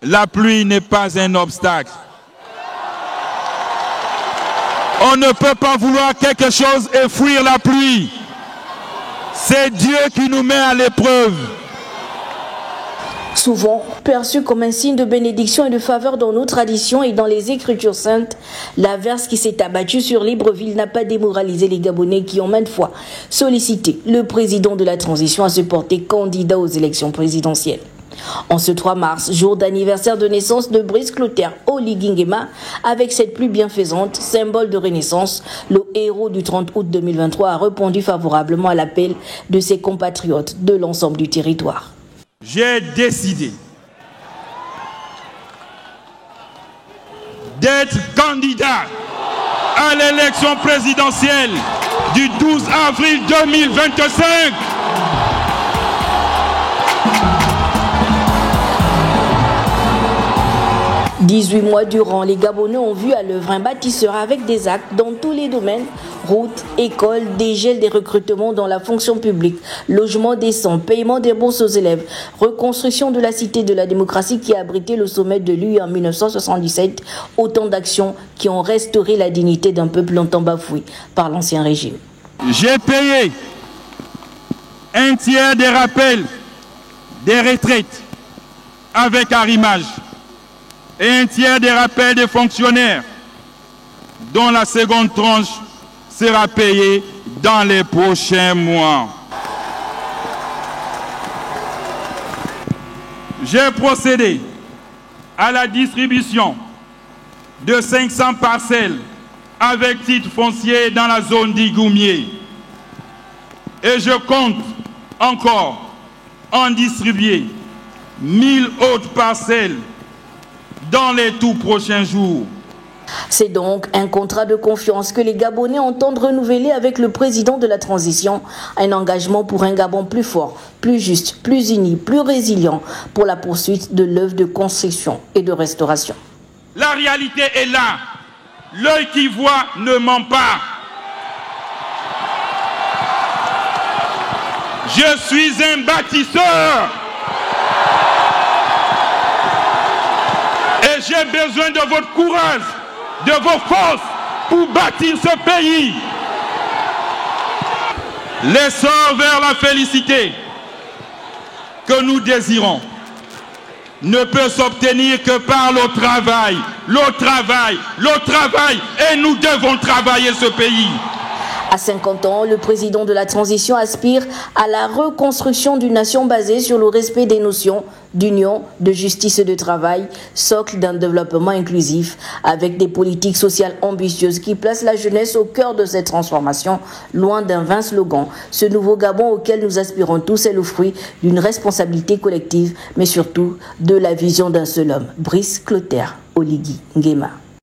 La pluie n'est pas un obstacle. On ne peut pas vouloir quelque chose et fuir la pluie. C'est Dieu qui nous met à l'épreuve. Souvent perçu comme un signe de bénédiction et de faveur dans nos traditions et dans les Écritures saintes, l'averse qui s'est abattue sur Libreville n'a pas démoralisé les Gabonais qui ont maintes fois sollicité le président de la transition à se porter candidat aux élections présidentielles. En ce 3 mars, jour d'anniversaire de naissance de Brice Clotaire Oligui Nguema, avec cette pluie bienfaisante, symbole de renaissance, le héros du 30 août 2023 a répondu favorablement à l'appel de ses compatriotes de l'ensemble du territoire. J'ai décidé d'être candidat à l'élection présidentielle du 12 avril 2025. « 18 mois durant, les Gabonais ont vu à l'œuvre un bâtisseur avec des actes dans tous les domaines, routes, écoles, dégel des recrutements dans la fonction publique, logement décent, paiement des bourses aux élèves, reconstruction de la cité de la démocratie qui a abrité le sommet de l'UE en 1977, autant d'actions qui ont restauré la dignité d'un peuple longtemps bafoué par l'ancien régime. J'ai payé un tiers des rappels des retraites avec arrimage et un tiers des rappels des fonctionnaires, dont la seconde tranche sera payée dans les prochains mois. J'ai procédé à la distribution de 500 parcelles avec titre foncier dans la zone d'Igoumié. Et je compte encore en distribuer 1000 autres parcelles dans les tout prochains jours. C'est donc un contrat de confiance que les Gabonais entendent renouveler avec le président de la transition, un engagement pour un Gabon plus fort, plus juste, plus uni, plus résilient pour la poursuite de l'œuvre de construction et de restauration. La réalité est là. L'œil qui voit ne ment pas. Je suis un bâtisseur. Et j'ai besoin de votre courage, de vos forces pour bâtir ce pays. L'essor vers la félicité que nous désirons ne peut s'obtenir que par le travail. Le travail, et nous devons travailler ce pays. À 50 ans, le président de la transition aspire à la reconstruction d'une nation basée sur le respect des notions d'union, de justice et de travail, socle d'un développement inclusif, avec des politiques sociales ambitieuses qui placent la jeunesse au cœur de cette transformation, loin d'un vain slogan. Ce nouveau Gabon auquel nous aspirons tous est le fruit d'une responsabilité collective, mais surtout de la vision d'un seul homme, Brice Clotaire Oligui Nguema.